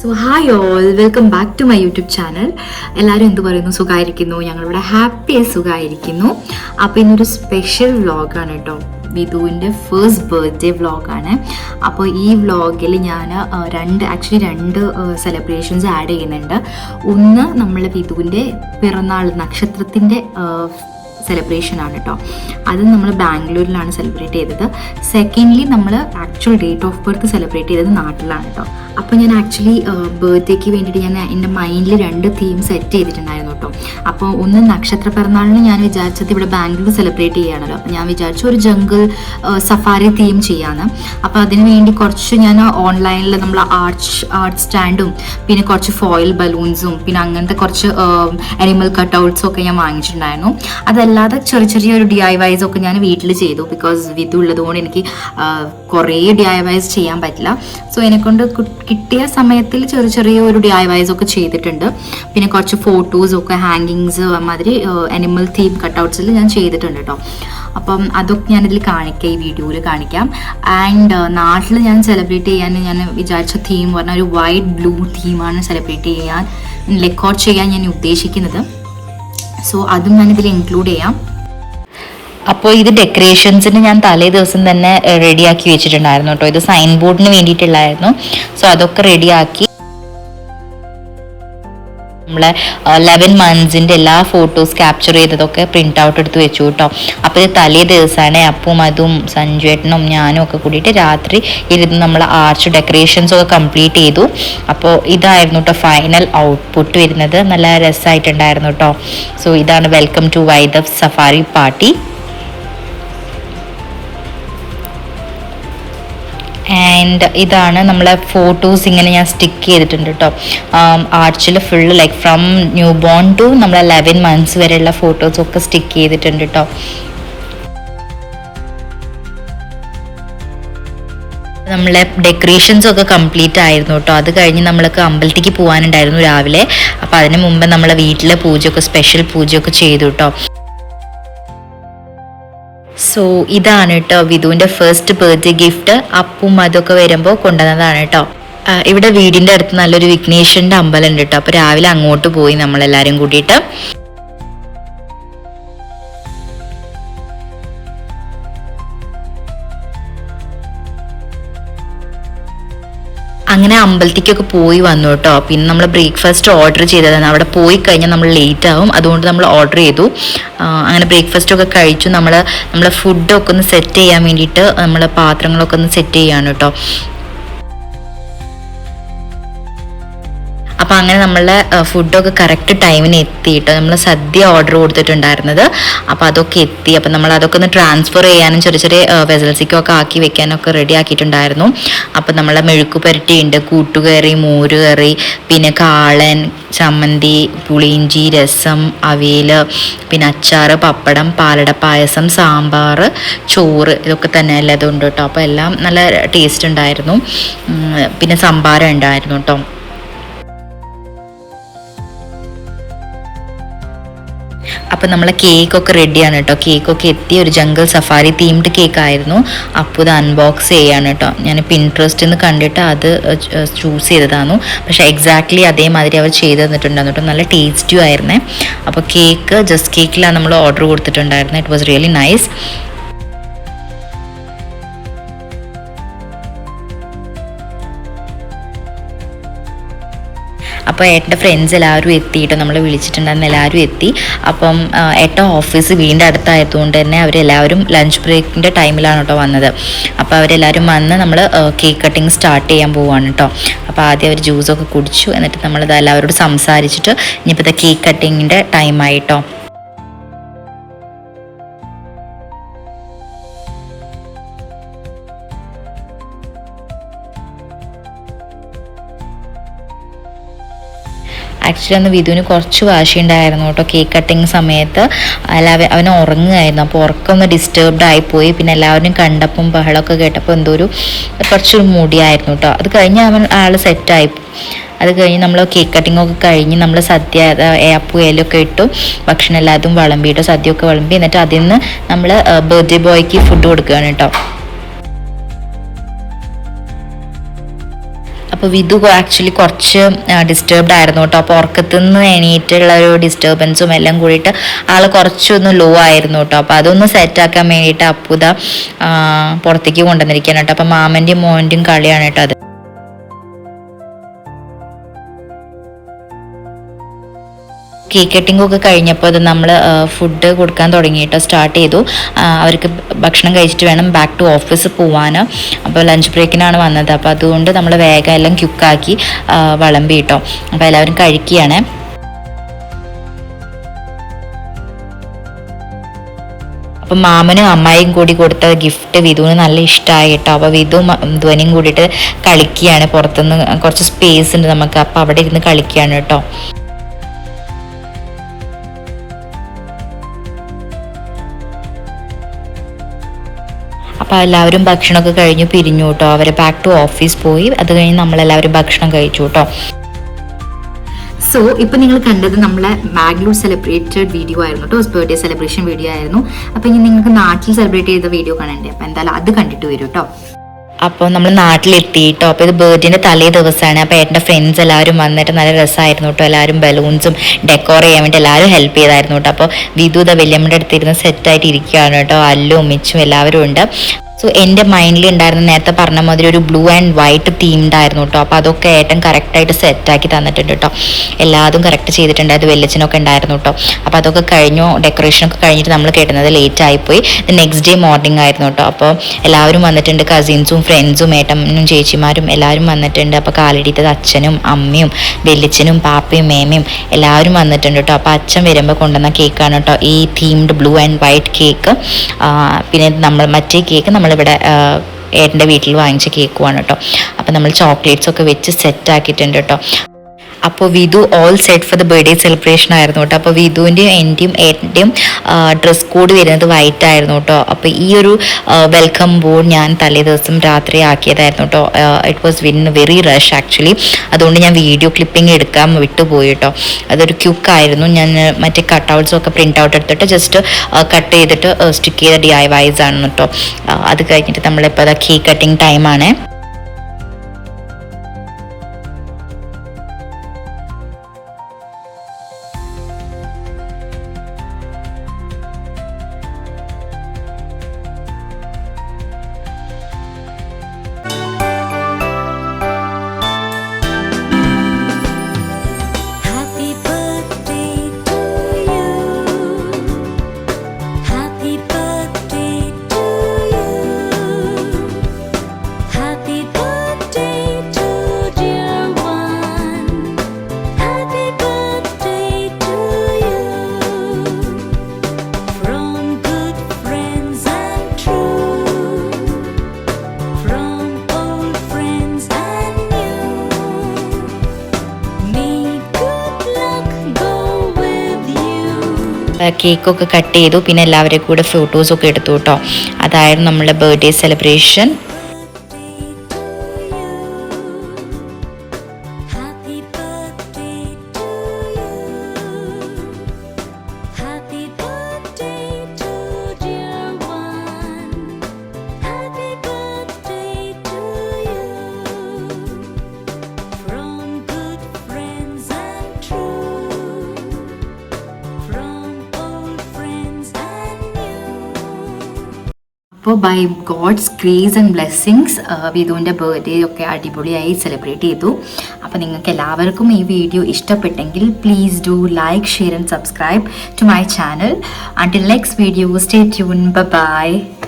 So hi all, welcome back to my YouTube channel. എല്ലാവരും എന്ത് പറയുന്നു? സുഖമായിരിക്കുന്നു? ഞങ്ങളിവിടെ ഹാപ്പി സുഖമായിരിക്കുന്നു. അപ്പോൾ ഇന്നൊരു സ്പെഷ്യൽ വ്ളോഗാണ് കേട്ടോ. വിധുവിൻ്റെ ഫസ്റ്റ് ബർത്ത്ഡേ വ്ളോഗാണ്. അപ്പോൾ ഈ വ്ളോഗിൽ ഞാൻ രണ്ട് സെലിബ്രേഷൻസ് ആഡ് ചെയ്യുന്നുണ്ട്. ഒന്ന് നമ്മൾ വിധുവിൻ്റെ പിറന്നാൾ നക്ഷത്രത്തിൻ്റെ സെലിബ്രേഷൻ ആണ് കേട്ടോ. അത് നമ്മൾ ബാംഗ്ലൂരിലാണ് സെലിബ്രേറ്റ് ചെയ്തത്. സെക്കൻഡ്ലി നമ്മൾ actual date of birth celebrate ചെയ്തത് നാട്ടിലാണ് കേട്ടോ. അപ്പോൾ ഞാൻ ആക്ച്വലി ബർത്ത്ഡേക്ക് വേണ്ടിയിട്ട് ഞാൻ എൻ്റെ മൈൻഡിൽ 2 തീം സെറ്റ് ചെയ്തിട്ടുണ്ടായിരുന്നു കേട്ടോ. അപ്പോൾ ഒന്ന് നക്ഷത്ര പിറന്നാളിന് ഞാൻ വിചാരിച്ചത് ഇവിടെ ബാംഗ്ലൂർ സെലിബ്രേറ്റ് ചെയ്യുകയാണല്ലോ. അപ്പോൾ ഞാൻ വിചാരിച്ചു ഒരു ജംഗിൾ സഫാരി തീം ചെയ്യാമെന്ന്. അപ്പോൾ അതിന് വേണ്ടി കുറച്ച് ഞാൻ ഓൺലൈനിൽ നമ്മൾ ആർട്ട് സ്റ്റാൻഡും പിന്നെ കുറച്ച് ഫോയിൽ ബലൂൺസും പിന്നെ അങ്ങനത്തെ കുറച്ച് അനിമൽ കട്ടൗട്ട്സും ഒക്കെ ഞാൻ വാങ്ങിച്ചിട്ടുണ്ടായിരുന്നു. അതല്ലാതെ ചെറിയൊരു DIYs ഒക്കെ ഞാൻ വീട്ടിൽ ചെയ്തു. ബിക്കോസ് വിധു ഉള്ളതുകൊണ്ട് എനിക്ക് കുറേ DIYs ചെയ്യാൻ പറ്റില്ല. സോ എന്നെക്കൊണ്ട് കിട്ടിയ സമയത്തിൽ ചെറിയൊരു DIYs ഒക്കെ ചെയ്തിട്ടുണ്ട്. പിന്നെ കുറച്ച് ഫോട്ടോസൊക്കെ ഹാങ്ങിങ്സ് മാതിരി അനിമൽ തീം കട്ടൗട്ട്സിൽ ഞാൻ ചെയ്തിട്ടുണ്ട് കേട്ടോ. അപ്പം അതൊക്കെ ഞാനിതിൽ കാണിക്കാം, ഈ വീഡിയോയിൽ കാണിക്കാം. ആൻഡ് നാട്ടിൽ ഞാൻ സെലിബ്രേറ്റ് ചെയ്യാൻ ഞാൻ വിചാരിച്ച തീം പറഞ്ഞാൽ ഒരു വൈറ്റ് ബ്ലൂ തീമാണ് സെലിബ്രേറ്റ് ചെയ്യാൻ റെക്കോർഡ് ചെയ്യാൻ ഞാൻ ഉദ്ദേശിക്കുന്നത്. സോ അതും ഞാനിതിൽ ഇൻക്ലൂഡ് ചെയ്യാം. അപ്പോൾ ഇത് ഡെക്കറേഷൻസിന് ഞാൻ തലേ ദിവസം തന്നെ റെഡിയാക്കി വെച്ചിട്ടുണ്ടായിരുന്നു കേട്ടോ. ഇത് സൈൻ ബോർഡിന് വേണ്ടിയിട്ടുള്ളായിരുന്നു. സോ അതൊക്കെ റെഡിയാക്കി നമ്മളെ 11 മന്ത്സിൻ്റെ എല്ലാ ഫോട്ടോസ് ക്യാപ്ചർ ചെയ്തതൊക്കെ പ്രിൻ്റ് ഔട്ട് എടുത്ത് വെച്ചു കേട്ടോ. അപ്പോൾ ഇത് തലേ ദിവസമാണ്. അപ്പും അതും സഞ്ജുവേട്ടനും ഞാനും ഒക്കെ കൂടിയിട്ട് രാത്രി ഇരുന്ന് നമ്മൾ ആർച്ച് ഡെക്കറേഷൻസൊക്കെ കംപ്ലീറ്റ് ചെയ്തു. അപ്പോൾ ഇതായിരുന്നു കേട്ടോ ഫൈനൽ ഔട്ട്പുട്ട് വരുന്നത്. നല്ല രസമായിട്ടുണ്ടായിരുന്നു കേട്ടോ. സോ ഇതാണ് welcome to Vaidav safari party. And ഇതാണ് നമ്മളെ ഫോട്ടോസ് ഇങ്ങനെ ഞാൻ സ്റ്റിക്ക് ചെയ്തിട്ടുണ്ട് കേട്ടോ. ആർച്ചിൽ full like from newborn to നമ്മളെ 11 മന്ത്സ് വരെയുള്ള ഫോട്ടോസൊക്കെ സ്റ്റിക്ക് ചെയ്തിട്ടുണ്ട് കേട്ടോ. നമ്മളെ ഡെക്കറേഷൻസ് ഒക്കെ കംപ്ലീറ്റ് ആയിരുന്നു കേട്ടോ. അത് കഴിഞ്ഞ് നമ്മൾക്ക് അമ്പലത്തേക്ക് പോകാനുണ്ടായിരുന്നു രാവിലെ. അപ്പോൾ അതിന് മുമ്പ് നമ്മളെ വീട്ടിലെ സ്പെഷ്യൽ പൂജയൊക്കെ ചെയ്തു കേട്ടോ. സോ ഇതാണ് കേട്ടോ വിധുവിൻ്റെ ഫസ്റ്റ് ബർത്ത്ഡേ ഗിഫ്റ്റ്. അപ്പും അതൊക്കെ വരുമ്പോൾ കൊണ്ടുവന്നതാണ് കേട്ടോ. ഇവിടെ വീടിൻ്റെ അടുത്ത് നല്ലൊരു വിഘ്നേശ്വരൻ്റെ അമ്പലം ഉണ്ട് കേട്ടോ. അപ്പോൾ രാവിലെ അങ്ങോട്ട് പോയി നമ്മളെല്ലാവരും കൂടിയിട്ട്. അങ്ങനെ അമ്പലത്തേക്കൊക്കെ പോയി വന്നു കേട്ടോ. പിന്നെ നമ്മൾ ബ്രേക്ക്ഫാസ്റ്റ് ഓർഡർ ചെയ്തതാണ്. അവിടെ പോയി കഴിഞ്ഞാൽ നമ്മൾ ലേറ്റ് ആവും, അതുകൊണ്ട് നമ്മൾ ഓർഡർ ചെയ്തു. അങ്ങനെ ബ്രേക്ക്ഫാസ്റ്റൊക്കെ കഴിച്ചു. നമ്മളെ ഫുഡൊക്കെ ഒന്ന് സെറ്റ് ചെയ്യാൻ വേണ്ടിയിട്ട് നമ്മളെ പാത്രങ്ങളൊക്കെ ഒന്ന് സെറ്റ് ചെയ്യാണ് കേട്ടോ. അപ്പോൾ അങ്ങനെ നമ്മളെ ഫുഡൊക്കെ കറക്റ്റ് ടൈമിന് എത്തിയിട്ട് നമ്മൾ സദ്യ ഓർഡർ കൊടുത്തിട്ടുണ്ടായിരുന്നത്. അപ്പോൾ അതൊക്കെ എത്തി. അപ്പോൾ നമ്മൾ അതൊക്കെ ഒന്ന് ട്രാൻസ്ഫർ ചെയ്യാനും ചെറിയ വെസൽസിക്കൊക്കെ ആക്കി വെക്കാനൊക്കെ റെഡി ആക്കിയിട്ടുണ്ടായിരുന്നു. അപ്പോൾ നമ്മളെ മെഴുക്ക് പുരട്ടിയുണ്ട്, കൂട്ടുകറി, മോരുകറി, പിന്നെ കാളൻ, ചമ്മന്തി, പുളിയിഞ്ചി, രസം, അവിയൽ, പിന്നെ അച്ചാർ, പപ്പടം, പാലട പായസം, സാമ്പാർ, ചോറ്, ഇതൊക്കെ തന്നെ എല്ലാം ഉണ്ട് കേട്ടോ. അപ്പോൾ എല്ലാം നല്ല ടേസ്റ്റ് ഉണ്ടായിരുന്നു. പിന്നെ സംഭാരം ഉണ്ടായിരുന്നു കേട്ടോ. അപ്പോൾ നമ്മളെ കേക്കൊക്കെ റെഡിയാണ് കേട്ടോ. കേക്കൊക്കെ എത്തി. ഒരു ജംഗിൾ സഫാരി തീംഡ് കേക്കായിരുന്നു. അപ്പോൾ ഇത് അൺബോക്സ് ചെയ്യാണ് കേട്ടോ. ഞാൻ പിൻട്രസ്റ്റിൽ നിന്ന് കണ്ടിട്ട് അത് ചൂസ് ചെയ്തതാണ്. പക്ഷേ എക്സാക്ട്ലി അതേമാതിരി അവർ ചെയ്ത് തന്നിട്ടുണ്ടായിരുന്നു കേട്ടോ. നല്ല ടേസ്റ്റും ആയിരുന്നേ. അപ്പോൾ കേക്ക് ജസ്റ്റ് കേക്കിലാണ് നമ്മൾ ഓർഡർ കൊടുത്തിട്ടുണ്ടായിരുന്നത്. It was really nice. അപ്പോൾ ഏട്ടൻ്റെ ഫ്രണ്ട്സ് എല്ലാവരും എത്തിയിട്ട് നമ്മളെ വിളിച്ചിട്ടുണ്ടായിരുന്നു. എല്ലാവരും എത്തി. അപ്പം ഏട്ടൻ ഓഫീസ് വീടിൻ്റെ അടുത്തായതുകൊണ്ട് തന്നെ അവരെല്ലാവരും ലഞ്ച് ബ്രേക്കിൻ്റെ ടൈമിലാണ് കേട്ടോ വന്നത്. അപ്പോൾ അവരെല്ലാവരും വന്ന് നമ്മൾ കേക്ക് കട്ടിങ് സ്റ്റാർട്ട് ചെയ്യാൻ പോവുകയാണ് കേട്ടോ. അപ്പോൾ ആദ്യം അവർ ജ്യൂസൊക്കെ കുടിച്ചു. എന്നിട്ട് നമ്മളിത് എല്ലാവരോട് സംസാരിച്ചിട്ട് ഇനിയിപ്പോൾ കേക്ക് കട്ടിങ്ങിൻ്റെ ടൈമായിട്ടോ. ആക്ച്വലി അന്ന് വിധുവിന് കുറച്ച് വാശിയുണ്ടായിരുന്നു കേട്ടോ കേക്ക് കട്ടിങ് സമയത്ത്. അവൻ ഉറങ്ങുമായിരുന്നു. അപ്പോൾ ഉറക്കമൊന്ന് ഡിസ്റ്റർബ്ഡ് ആയിപ്പോയി. പിന്നെ എല്ലാവരും കണ്ടപ്പം ബഹളമൊക്കെ കേട്ടപ്പോൾ കുറച്ചൊരു മൂടിയായിരുന്നു കേട്ടോ. അത് കഴിഞ്ഞ് ആൾ സെറ്റായി. അത് കഴിഞ്ഞ് നമ്മൾ കേക്ക് കട്ടിങ്ങൊക്കെ കഴിഞ്ഞ് നമ്മൾ സദ്യ അപ്പു ഏലൊക്കെ ഇട്ടു. ഭക്ഷണം എല്ലാതും വിളമ്പിയിട്ട് സദ്യയൊക്കെ വിളമ്പി. എന്നിട്ട് അതിൽ നിന്ന് നമ്മൾ ബർത്ത്ഡേ ബോയ്ക്ക് ഫുഡ് കൊടുക്കുകയാണ് കേട്ടോ. അപ്പോൾ വിധു ആക്ച്വലി കുറച്ച് ഡിസ്റ്റർബ്ഡ് ആയിരുന്നു കേട്ടോ. അപ്പോൾ ഉറക്കത്തു നിന്ന് എണീറ്റുള്ള ഒരു ഡിസ്റ്റർബൻസും എല്ലാം കൂടിയിട്ട് ആൾ കുറച്ചൊന്ന് ലോ ആയിരുന്നു കേട്ടോ. അപ്പോൾ അതൊന്ന് സെറ്റാക്കാൻ വേണ്ടിയിട്ട് അപ്പുത പുറത്തേക്ക് കൊണ്ടുവന്നിരിക്കുകയാണ് കേട്ടോ. അപ്പോൾ മാമൻ്റെയും മോൻ്റെയും കളിയാണ് കേട്ടോ അത്. കേക്ക് കട്ടിങ്ങൊക്കെ കഴിഞ്ഞപ്പോൾ അത് നമ്മൾ ഫുഡ് കൊടുക്കാൻ തുടങ്ങിയിട്ട് സ്റ്റാർട്ട് ചെയ്തു. അവർക്ക് ഭക്ഷണം കഴിച്ചിട്ട് വേണം ബാക്ക് ടു ഓഫീസ് പോവാൻ. അപ്പോൾ ലഞ്ച് ബ്രേക്കിനാണ് വന്നത്. അപ്പോൾ അതുകൊണ്ട് നമ്മൾ വേഗം എല്ലാം ക്യുക്കാക്കി വിളമ്പി കേട്ടോ. അപ്പോൾ എല്ലാവരും കഴിക്കുകയാണ്. അപ്പം മാമനും അമ്മായിയും കൂടി കൊടുത്ത ഗിഫ്റ്റ് വിധുവിന് നല്ല ഇഷ്ടമായി കേട്ടോ. അപ്പോൾ വിധുവും ധ്വനിയും കൂടിയിട്ട് കളിക്കുകയാണ്. പുറത്തുനിന്ന് കുറച്ച് സ്പേസ് ഉണ്ട് നമുക്ക്, അപ്പോൾ അവിടെ ഇരുന്ന് കളിക്കുകയാണ് കേട്ടോ. അപ്പോൾ എല്ലാവരും ഭക്ഷണമൊക്കെ കഴിഞ്ഞു പിരിഞ്ഞു കേട്ടോ. അവർ ബാക്ക് ടു ഓഫീസ് പോയി. അത് കഴിഞ്ഞ് നമ്മളെല്ലാവരും ഭക്ഷണം കഴിച്ചു കേട്ടോ. സോ ഇപ്പം നിങ്ങൾ കണ്ടത് നമ്മളെ മാഗ്ലൂർ സെലിബ്രേറ്റഡ് വീഡിയോ ആയിരുന്നു കേട്ടോ. ബർത്ത്ഡേ സെലിബ്രേഷൻ വീഡിയോ ആയിരുന്നു. അപ്പോൾ ഇനി നിങ്ങൾക്ക് നാട്ടിൽ സെലിബ്രേറ്റ് ചെയ്ത വീഡിയോ കാണണ്ടേ, അപ്പോൾ എന്തായാലും അത് കണ്ടിട്ട് വരും കേട്ടോ. അപ്പോൾ നമ്മൾ നാട്ടിലെത്തി കേട്ടോ. അപ്പോൾ ഇത് ബർത്ത്ഡേൻ്റെ തലേ ദിവസമാണ്. അപ്പോൾ എൻ്റെ ഫ്രണ്ട്സ് എല്ലാവരും വന്നിട്ട് നല്ല രസമായിരുന്നു കേട്ടോ. എല്ലാവരും ബലൂൺസും ഡെക്കോർ ചെയ്യാൻ വേണ്ടി എല്ലാവരും ഹെൽപ്പ് ചെയ്തായിരുന്നു കേട്ടോ. അപ്പോൾ വിധു വലിയമ്മയുടെ അടുത്തിരുന്ന് സെറ്റായിട്ട് ഇരിക്കുകയാണ് കേട്ടോ. അല്ലും ഉമ്മിച്ചും എല്ലാവരും ഉണ്ട്. സോ എൻ്റെ മൈൻഡിൽ ഉണ്ടായിരുന്ന നേരത്തെ പറഞ്ഞ മാതിരി ഒരു ബ്ലൂ ആൻഡ് വൈറ്റ് തീംഡ് ആയിരുന്നു കേട്ടോ. അപ്പോൾ അതൊക്കെ ഏട്ടൻ കറക്റ്റായിട്ട് സെറ്റാക്കി തന്നിട്ടുണ്ട് കേട്ടോ. എല്ലാതും കറക്റ്റ് ചെയ്തിട്ടുണ്ട്. അത് വെളിച്ചനൊക്കെ ഉണ്ടായിരുന്നു കേട്ടോ. അപ്പോൾ അതൊക്കെ കഴിഞ്ഞു. ഡെക്കറേഷനൊക്കെ കഴിഞ്ഞിട്ട് നമ്മൾ കേട്ടുന്നത് ലേറ്റ് ആയിപ്പോയി. നെക്സ്റ്റ് ഡേ മോർണിംഗ് ആയിരുന്നു കേട്ടോ. അപ്പോൾ എല്ലാവരും വന്നിട്ടുണ്ട്. കസിൻസും ഫ്രണ്ട്സും ഏട്ടനും ചേച്ചിമാരും എല്ലാവരും വന്നിട്ടുണ്ട്. അപ്പോൾ കാലടിത്തത് അച്ഛനും അമ്മയും വെളിച്ചനും പാപ്പയും മേമയും എല്ലാവരും വന്നിട്ടുണ്ട് കേട്ടോ. അപ്പോൾ അച്ഛൻ വരുമ്പോൾ കൊണ്ടുവന്ന കേക്കാണ് കേട്ടോ ഈ themed blue and white cake. പിന്നെ നമ്മൾ മറ്റേ കേക്ക് നമ്മളിവിടെ ഏട്ടൻ്റെ വീട്ടിൽ വാങ്ങിച്ച കേക്കുമാണ് കേട്ടോ. അപ്പോൾ നമ്മൾ ചോക്ലേറ്റ്സ് ഒക്കെ വെച്ച് സെറ്റാക്കിയിട്ടുണ്ട് കേട്ടോ. അപ്പോൾ Vidhu all set for the birthday celebration ആയിരുന്നു കേട്ടോ. അപ്പോൾ വിധുവിൻ്റെയും എൻ്റെയും ഏട്ടൻ്റെയും ഡ്രസ് കോഡ് വരുന്നത് വൈറ്റ് ആയിരുന്നു കേട്ടോ. അപ്പോൾ ഈ ഒരു വെൽക്കം ബോർഡ് ഞാൻ തലേ ദിവസം രാത്രി ആക്കിയതായിരുന്നു കേട്ടോ. It was very rush actually. അതുകൊണ്ട് ഞാൻ വീഡിയോ ക്ലിപ്പിംഗ് എടുക്കാൻ വിട്ടുപോയി കേട്ടോ. അതൊരു ക്യുക്കായിരുന്നു. ഞാൻ മറ്റേ കട്ടൗട്ട്സൊക്കെ പ്രിൻ്റ് ഔട്ട് എടുത്തിട്ട് ജസ്റ്റ് കട്ട് ചെയ്തിട്ട് സ്റ്റിക്ക് ചെയ്ത DIYs ആണ് കേട്ടോ. അത് കഴിഞ്ഞിട്ട് നമ്മളിപ്പോൾ അത് കേക്ക് കട്ടിങ് ടൈമാണ്. കേക്കൊക്കെ കട്ട് ചെയ്തു. പിന്നെ എല്ലാവരെയും കൂടെ ഫോട്ടോസൊക്കെ എടുത്തു കേട്ടോ. അതായിരുന്നു നമ്മളുടെ ബർത്ത്ഡേ സെലിബ്രേഷൻ. അപ്പോൾ by God's grace and blessings വിധുവിൻ്റെ ബർത്ത്ഡേ ഒക്കെ അടിപൊളിയായി സെലിബ്രേറ്റ് ചെയ്തു. അപ്പോൾ നിങ്ങൾക്ക് എല്ലാവർക്കും ഈ വീഡിയോ ഇഷ്ടപ്പെട്ടെങ്കിൽ please do like, share and subscribe to my channel. Until next video, stay tuned. Bye bye.